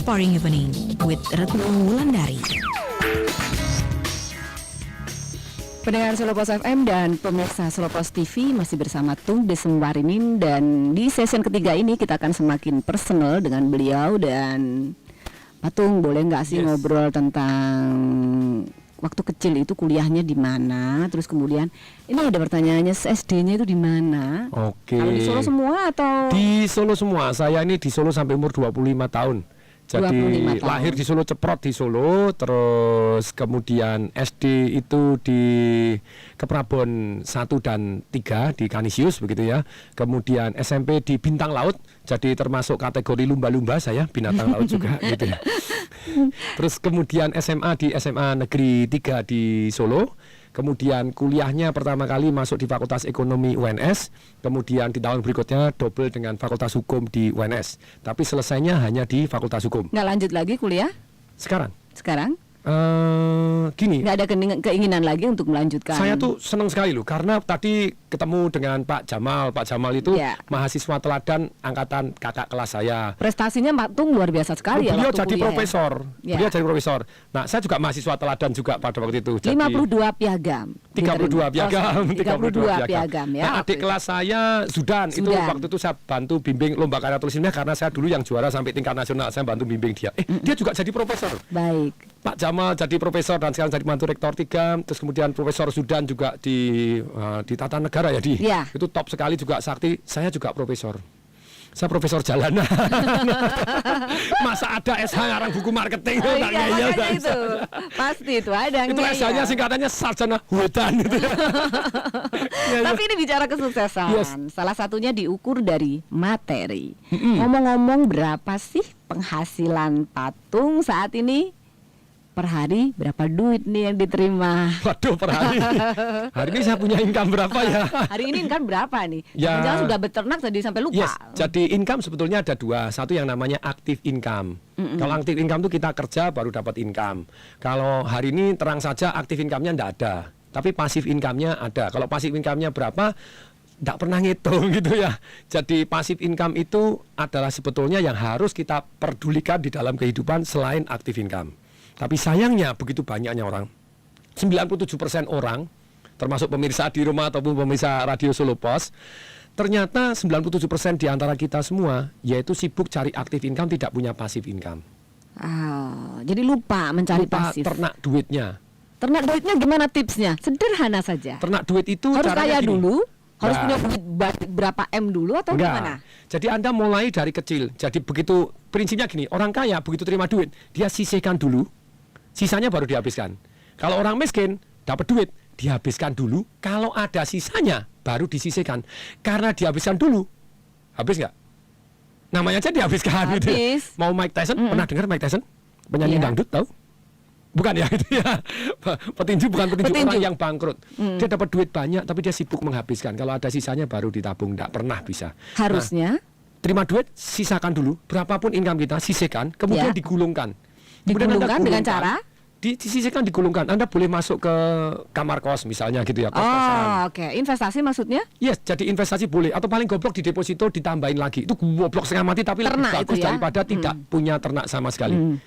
Inspiring Evening with Retno Wulandari. Pendengar Solo Pos FM dan pemirsa Solo Pos TV masih bersama Tung Desemwarinin, dan di season ketiga ini kita akan semakin personal dengan beliau. Dan Pak Tung, boleh nggak sih ngobrol tentang waktu kecil itu kuliahnya di mana? Terus kemudian ini ada pertanyaannya, SD-nya itu di mana? Oke. Kalau di Solo semua atau? Di Solo semua. Saya ini di Solo sampai umur 25 tahun. Jadi 25 tahun. lahir di Solo, ceprot di Solo, terus kemudian SD itu di Keprabon 1 dan 3 di Kanisius begitu ya. Kemudian SMP di Bintang Laut, jadi termasuk kategori lumba-lumba saya, binatang laut juga gitu ya. Terus kemudian SMA di SMA Negeri 3 di Solo. Kemudian kuliahnya pertama kali masuk di Fakultas Ekonomi UNS. Kemudian di tahun berikutnya double dengan Fakultas Hukum di UNS. Tapi selesainya hanya di Fakultas Hukum. Nggak lanjut lagi kuliah? Sekarang? Gini. Nggak ada keinginan lagi untuk melanjutkan? Saya tuh senang sekali loh, karena tadi ketemu dengan Pak Jamal. Pak Jamal itu mahasiswa teladan angkatan kakak kelas saya. Prestasinya Pak Tung luar biasa sekali ya. Beliau jadi kuliah, profesor. Ya? Beliau jadi profesor. Nah, saya juga mahasiswa teladan juga pada waktu itu. Jadi 52 piagam. 32 piagam. 32 piagam ya. Nah, adik kelas saya Zudan, itu waktu itu saya bantu bimbing lomba karya tulis ilmiah, karena saya dulu yang juara sampai tingkat nasional. Saya bantu bimbing dia. Dia juga jadi profesor. Baik. Pak Jamal jadi profesor dan sekarang jadi mantu rektor 3. Terus kemudian Profesor Zudan juga di Tata Negara ya, itu top sekali juga, sakti. Saya juga profesor. Saya profesor jalanan. Masa ada SH ngarang buku marketing? Iya, itu pasti itu ada. Itu SH-nya singkatannya sarjana hutan gitu. Tapi ini bicara kesuksesan, salah satunya diukur dari materi. Ngomong-ngomong, berapa sih penghasilan Pak Tung saat ini? Per hari berapa duit nih yang diterima? Waduh, per hari. Hari ini saya punya income berapa ya? Hari ini income berapa nih? Ya. Jangan sudah beternak tadi sampai lupa. Yes, jadi income sebetulnya ada dua. Satu yang namanya active income. Kalau active income itu kita kerja baru dapat income. Kalau hari ini terang saja active income-nya enggak ada, tapi passive income-nya ada. Kalau passive income-nya berapa? Tidak pernah ngitung gitu ya. Jadi passive income itu adalah sebetulnya yang harus kita pedulikan di dalam kehidupan selain active income. Tapi sayangnya begitu banyaknya orang, 97% orang, termasuk pemirsa di rumah ataupun pemirsa Radio Solo Pos, ternyata 97% di antara kita semua yaitu sibuk cari active income, tidak punya passive income. Jadi lupa mencari pasif. Ternak duitnya. Ternak duitnya gimana tipsnya? Sederhana saja. Ternak duit itu harus kaya dulu? Harus punya duit berapa M dulu atau gimana? Jadi Anda mulai dari kecil. Jadi begitu, prinsipnya gini, orang kaya begitu terima duit, dia sisihkan dulu, sisanya baru dihabiskan. Kalau orang miskin dapat duit, dihabiskan dulu. Kalau ada sisanya baru disisihkan. Karena dihabiskan dulu, habis nggak? Namanya aja dihabiskan gitu ya. Mau Mike Tyson, pernah dengar Mike Tyson? Penyanyi dangdut, tahu? Bukan ya itu ya. Petinju, bukan petinju. Orang yang bangkrut. Dia dapat duit banyak tapi dia sibuk menghabiskan. Kalau ada sisanya baru ditabung, nggak pernah bisa. Harusnya terima duit, sisakan dulu. Berapapun income kita, sisihkan, kemudian digulungkan. Digulungkan dengan cara? Disisihkan, digulungkan. Anda boleh masuk ke kamar kos misalnya gitu ya. Oke. Investasi maksudnya? Yes, jadi investasi boleh. Atau paling goblok di deposito ditambahin lagi. Itu goblok setengah mati tapi lebih bagus daripada tidak punya ternak sama sekali.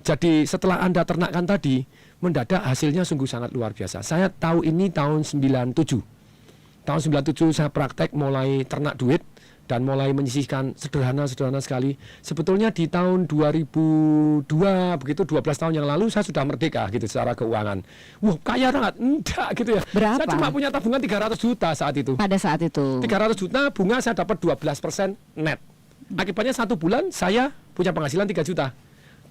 Jadi setelah Anda ternakkan tadi, mendadak hasilnya sungguh sangat luar biasa. Saya tahu ini tahun 97. Tahun 97 saya praktek mulai ternak duit dan mulai menyisihkan sederhana sekali. Sebetulnya di tahun 2002 begitu, 12 tahun yang lalu saya sudah merdeka gitu secara keuangan. Wah, kaya banget. Enggak gitu ya. Berapa? Saya cuma punya tabungan 300 juta saat itu. Pada saat itu 300 juta, bunga saya dapat 12% net. Akibatnya 1 bulan saya punya penghasilan 3 juta.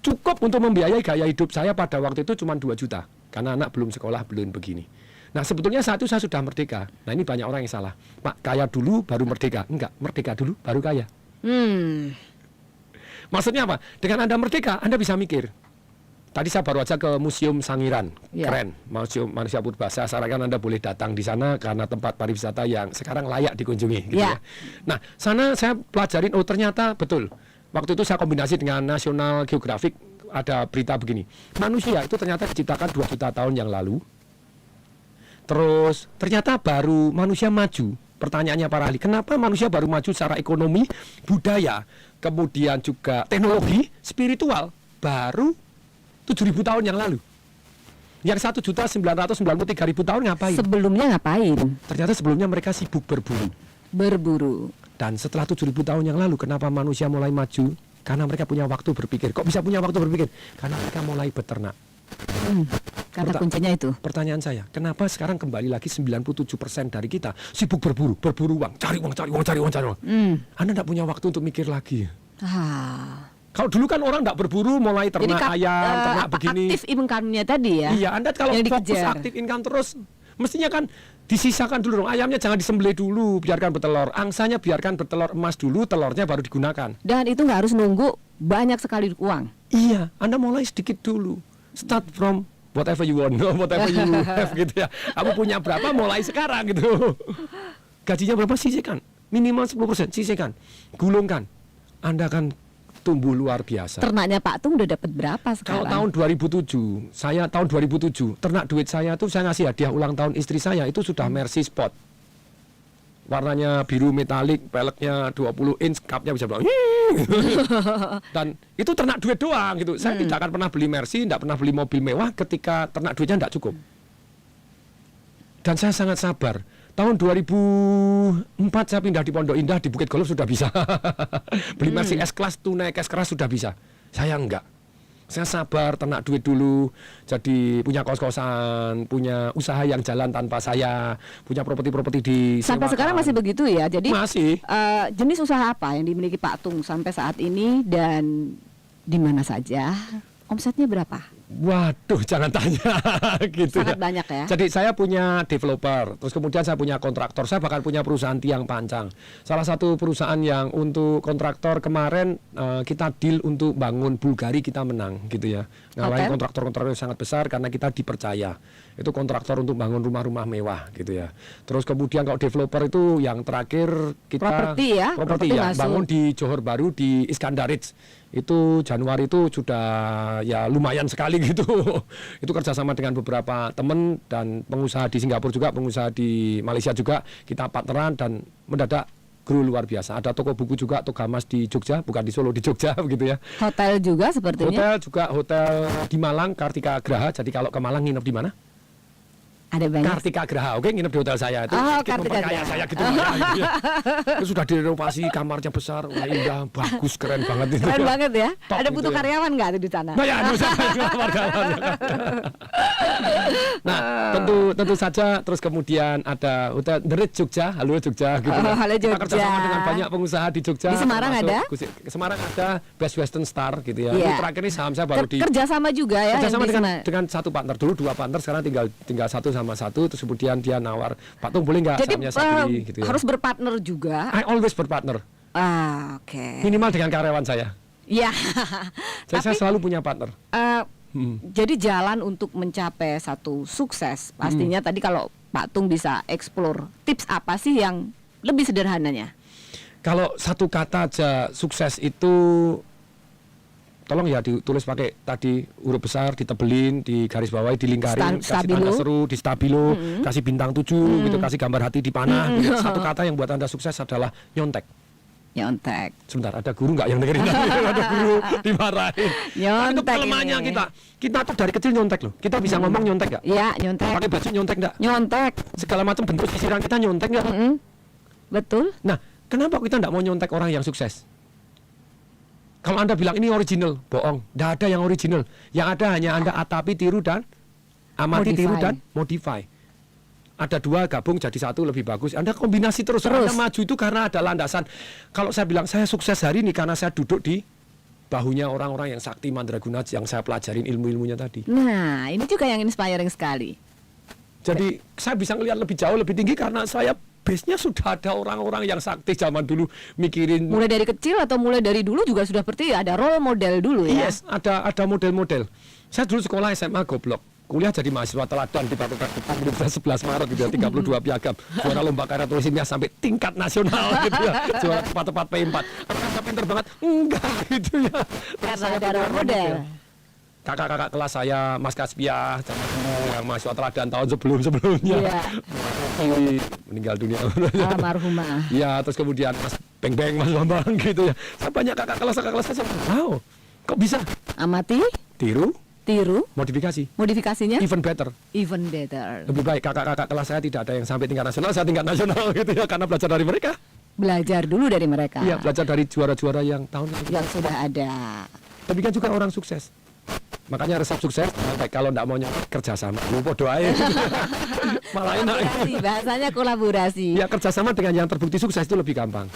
Cukup untuk membiayai gaya hidup saya pada waktu itu cuma 2 juta. Karena anak belum sekolah, belum begini. Nah sebetulnya saat itu saya sudah merdeka. Nah ini banyak orang yang salah. Pak, kaya dulu baru merdeka. Enggak, merdeka dulu baru kaya. Maksudnya apa? Dengan Anda merdeka, Anda bisa mikir. Tadi saya baru aja ke Museum Sangiran. Keren, Museum Manusia Purba. Saya sarankan Anda boleh datang di sana karena tempat pariwisata yang sekarang layak dikunjungi gitu ya. Nah sana saya pelajarin, oh ternyata betul. Waktu itu saya kombinasi dengan National Geographic, ada berita begini. Manusia itu ternyata diciptakan 2 juta tahun yang lalu. Terus ternyata baru manusia maju pertanyaannya para ahli, kenapa manusia baru maju secara ekonomi, budaya, kemudian juga teknologi, spiritual baru 7.000 tahun yang lalu. Yang 1.993.000 tahun ngapain? Sebelumnya ngapain? Ternyata sebelumnya mereka sibuk berburu. Berburu. Dan setelah 7.000 tahun yang lalu, kenapa manusia mulai maju? Karena mereka punya waktu berpikir. Kok bisa punya waktu berpikir? Karena mereka mulai beternak. Kata kuncinya itu. Pertanyaan saya, kenapa sekarang kembali lagi 97% dari kita sibuk berburu uang, cari uang. Anda tidak punya waktu untuk mikir lagi. Kalau dulu kan orang tidak berburu, mulai ternak ayam, ternak begini. Aktif income-nya tadi ya. Iya, Anda kalau yang fokus dikejar. aktif income terus, mestinya kan disisakan dulu dong. Ayamnya jangan disembelih dulu, biarkan bertelur. Angsanya biarkan bertelur emas dulu, telurnya baru digunakan. Dan itu nggak harus nunggu banyak sekali uang. Iya, Anda mulai sedikit dulu. Start from whatever you want, whatever you have gitu ya. Kamu punya berapa, mulai sekarang gitu. Gajinya berapa, sisihkan. Minimal 10%, sisihkan. Gulungkan. Anda akan tumbuh luar biasa. Ternaknya Pak Tung udah dapat berapa Kalau sekarang? tahun 2007, saya tahun 2007, ternak duit saya tuh saya ngasih hadiah ulang tahun istri saya itu sudah Mercy Spot. Warnanya biru metalik, peleknya 20 inch, cupnya bisa bilang. Dan itu ternak duit doang gitu. Saya tidak akan pernah beli Mercy, tidak pernah beli mobil mewah ketika ternak duitnya tidak cukup. Dan saya sangat sabar. Tahun 2004 saya pindah di Pondok Indah, di Bukit Golf sudah bisa. Beli Mercy S-Class, tunai cash keras sudah bisa. Saya enggak. Saya sabar, ternak duit dulu. Jadi punya kos-kosan, punya usaha yang jalan tanpa saya, punya properti-properti di Sampai sekarang masih begitu ya. Jadi masih. Jenis usaha apa yang dimiliki Pak Tung sampai saat ini dan di mana saja? Omsetnya berapa? Waduh, jangan tanya gitu. Sangat banyak ya. Jadi saya punya developer, terus kemudian saya punya kontraktor, saya bahkan punya perusahaan tiang pancang. Salah satu perusahaan yang untuk kontraktor kemarin kita deal untuk bangun Bulgari, kita menang gitu ya. Ngalahin kontraktor-kontraktor yang sangat besar karena kita dipercaya. Itu kontraktor untuk bangun rumah-rumah mewah gitu ya. Terus kemudian kalau developer itu yang terakhir kita properti ya, bangun di Johor Baru di Iskandar Ridge. Itu Januari itu sudah ya lumayan sekali gitu. Itu kerjasama dengan beberapa teman dan pengusaha di Singapura juga, pengusaha di Malaysia juga, kita partneran dan mendadak grow luar biasa. Ada toko buku juga, Togamas di Jogja, bukan di Solo, di Jogja begitu ya. Hotel juga sepertinya. Hotel juga, hotel di Malang, Kartika Graha. Jadi kalau ke Malang nginep di mana? Ada banyak. Kartika Graha, oke, nginep di hotel saya itu. Kartika memperkaya Graha. saya gitu. Ya. Itu sudah direnovasi, kamarnya besar, wah, indah, bagus, keren banget itu. Keren banget ya. Top Ada gitu butuh ya. karyawan nggak tuh di sana? Nah, ya, nah, tentu saja terus kemudian ada hotel The Ritz Jogja, halo Jogja gitu. Oh, halo Kita Jogja. kerjasama dengan banyak pengusaha di Jogja. Di Semarang termasuk ada? Semarang ada Best Western Star gitu ya. Iya. Ini terakhir ini saham saya baru di Kerjasama juga ya. kerjasama yang di dengan satu partner dulu, dua partner, sekarang tinggal satu sama satu. Terus kemudian dia nawar, Pak Tung boleh nggak Jadi sahamnya saya beli gitu ya. harus berpartner juga. I always berpartner, Oke. minimal dengan karyawan saya. Ya. Jadi saya selalu punya partner. Jadi jalan untuk mencapai satu sukses pastinya tadi kalau Pak Tung bisa explore tips apa sih yang lebih sederhananya? Kalau satu kata aja sukses itu, tolong ya ditulis pakai tadi huruf besar, ditebelin, di garis bawahi, dilingkarin, kasih Stabilo. tanda seru, di stabilo, kasih bintang 7 gitu, kasih gambar hati di panah. Gitu. Satu kata yang buat Anda sukses adalah nyontek. Nyontek. Sebentar, ada guru nggak yang dengerin? Ada guru dimarahin. Nyontek Itu kelemahannya ini. kita tuh dari kecil nyontek loh. Kita bisa ngomong nyontek nggak? Iya, nyontek. Pakai baju nyontek nggak? Nyontek. Segala macam bentuk sisiran kita nyontek nggak? Betul. Nah, kenapa kita nggak mau nyontek orang yang sukses? Kalau Anda bilang ini original, bohong. Nggak ada yang original. Yang ada hanya Anda atapi, tiru, dan amati, Modify. tiru, dan modify. Ada dua gabung jadi satu lebih bagus. Anda kombinasi terus. Terus. Anda maju itu karena ada landasan. Kalau saya bilang saya sukses hari ini karena saya duduk di bahunya orang-orang yang sakti mandraguna yang saya pelajarin ilmu-ilmunya tadi. Nah, ini juga yang inspiring sekali. Jadi saya bisa ngelihat lebih jauh, lebih tinggi karena saya base-nya sudah ada orang-orang yang sakti zaman dulu mikirin. Mulai dari kecil atau mulai dari dulu juga sudah seperti ada role model dulu ya. Yes, ada model-model. Saya dulu sekolah SMA goblok. Kuliah jadi mahasiswa teladan di Fakultas Universitas 11 Maret gitu ya, 32 piagam. Juara lomba karya tulis ilmiah sampai tingkat nasional gitu ya. Juara tepat P4. Apakah saya pinter banget? Enggak gitu ya. Karena ada role model. Kakak-kakak kelas saya, Mas Kaspiah, yang mahasiswa teladan tahun sebelumnya. Iya. meninggal dunia. Almarhumah. Ya, terus kemudian Mas Beng Beng, Mas Bambang gitu ya. Saya banyak kakak kelas saya. Wow, kok bisa? Amati, Tiru, modifikasi, modifikasinya even better. even better. Lebih baik kakak-kakak kelas saya tidak ada yang sampai tingkat nasional, saya tingkat nasional gitu ya, karena belajar dari mereka. Belajar dulu dari mereka. Iya, belajar dari juara-juara yang tahun lalu. Yang sudah ada. Demikian juga orang sukses. Makanya resep sukses, kalau tidak mau nyampe kerjasama, lupa doain. Malah enak. Kolaborasi, bahasanya kolaborasi. Ya, kerjasama dengan yang terbukti sukses itu lebih gampang.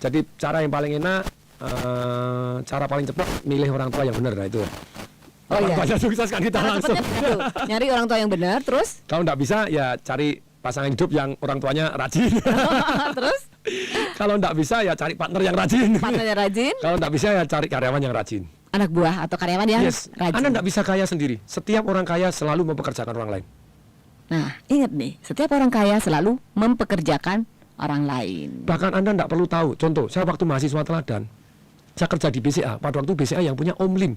Jadi cara yang paling enak, cara paling cepat milih orang tua yang benar, nah itu. Oh iya. Banyak sukses kan kita Cara langsung. cepatnya benar tuh, nyari orang tua yang benar, terus Kalau tidak bisa ya cari pasangan hidup yang orang tuanya rajin. terus Kalau tidak bisa ya cari partner yang rajin. partnernya rajin, Kalau tidak bisa ya cari karyawan yang rajin. anak buah atau karyawan yang Yes, rajin. Anda tidak bisa kaya sendiri. Setiap orang kaya selalu mempekerjakan orang lain. Nah, ingat nih, setiap orang kaya selalu mempekerjakan orang lain. Bahkan Anda tidak perlu tahu. Contoh, saya waktu mahasiswa teladan, saya kerja di BCA. Pada waktu BCA yang punya Om Lim.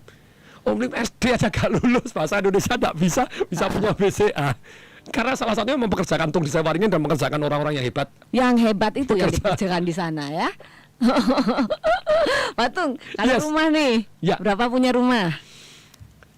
Om Lim SD aja gak lulus, bahasa Indonesia tidak bisa punya BCA. Karena salah satunya mempekerjakan Tung di Sewaringin dan mengerjakan orang-orang yang hebat. Yang hebat itu yang Pekerja. dikerjakan di sana ya. Patung, kalau Yes. rumah nih, Ya. berapa punya rumah?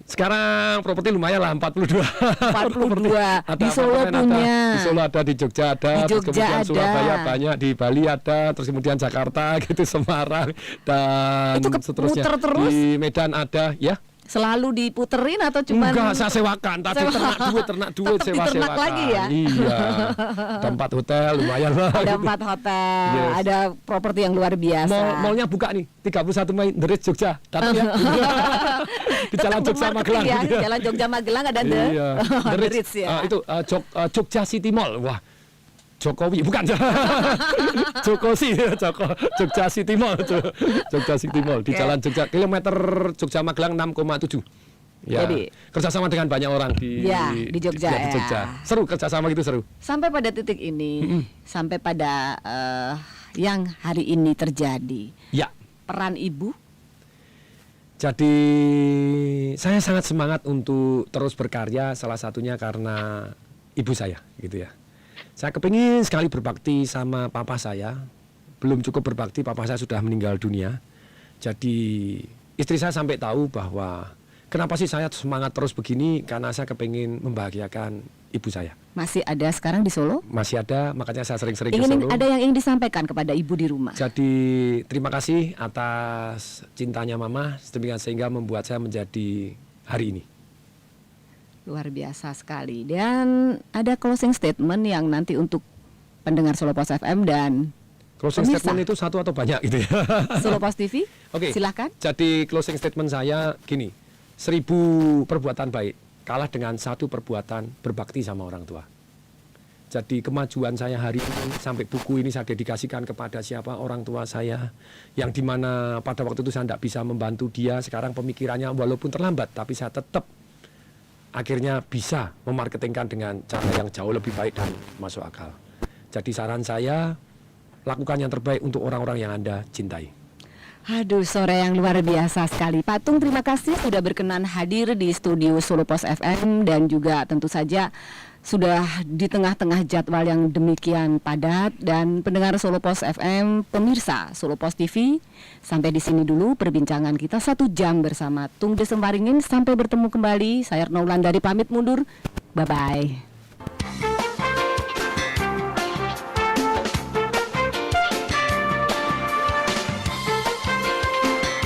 Sekarang properti lumayan lah, 42. 42. Ada Di Solo apartemen punya. ada, di Solo ada, di Jogja ada, Di terus Jogja kemudian ada. Surabaya banyak, di Bali ada, terus kemudian Jakarta gitu, Semarang dan Itu seterusnya. muter terus? Di Medan ada, ya. Selalu diputerin atau cuma Enggak, saya sewakan. Tadi ternak duit Tetap sewa-sewakan. diternak lagi ya? Iya. Ada 4 hotel, lumayan lah. ada gitu. 4 hotel, Yes. ada properti yang luar biasa. Mallnya buka nih, 31 Mei, The Ritz Jogja. Datang ya. Di Jalan Tetap Jogja marketing Magelang. ya, gitu ya. Jalan Jogja Magelang ada The, Iya. The The Ritz, Ritz ya. itu Jogja City Mall. Wah. Jokowi bukan. Jogja City Mall. Jogja City Mall di Oke. Jalan Jogja kilometer Jogja Magelang 6,7. Ya, Jadi, kerjasama dengan banyak orang di Jogja di Jogja. ya. Seru, kerjasama gitu seru. Sampai pada titik ini, sampai pada yang hari ini terjadi, Ya. peran ibu. Jadi saya sangat semangat untuk terus berkarya, salah satunya karena ibu saya gitu ya. Saya kepingin sekali berbakti sama papa saya. Belum cukup berbakti, papa saya sudah meninggal dunia. Jadi istri saya sampai tahu bahwa kenapa sih saya semangat terus begini, karena saya kepingin membahagiakan ibu saya. Masih ada sekarang di Solo? Masih ada, makanya saya sering-sering ke Solo. Ada yang ingin disampaikan kepada ibu di rumah? Jadi terima kasih atas cintanya mama, sedemikian sehingga membuat saya menjadi hari ini. Luar biasa sekali. Dan ada closing statement yang nanti untuk pendengar Solo Pos FM dan Closing pemirsa statement itu satu atau banyak gitu ya. Solo Pos TV. Oke. Silakan. Jadi closing statement saya gini, 1000 perbuatan baik kalah dengan 1 perbuatan berbakti sama orang tua. Jadi kemajuan saya hari ini sampai buku ini saya dedikasikan kepada siapa, orang tua saya, yang dimana pada waktu itu saya tidak bisa membantu dia. Sekarang pemikirannya walaupun terlambat, tapi saya tetap akhirnya bisa memarketingkan dengan cara yang jauh lebih baik dan masuk akal. Jadi saran saya, lakukan yang terbaik untuk orang-orang yang Anda cintai. Aduh, sore yang luar biasa sekali. Patung, terima kasih sudah berkenan hadir di studio Solo Pos FM dan juga tentu saja sudah di tengah-tengah jadwal yang demikian padat. Dan pendengar Solo Pos FM, pemirsa Solo Pos TV, sampai di sini dulu perbincangan kita 1 jam bersama Tung Desem Waringin. Sampai bertemu kembali. Saya Retno Wulandari pamit mundur. Bye-bye.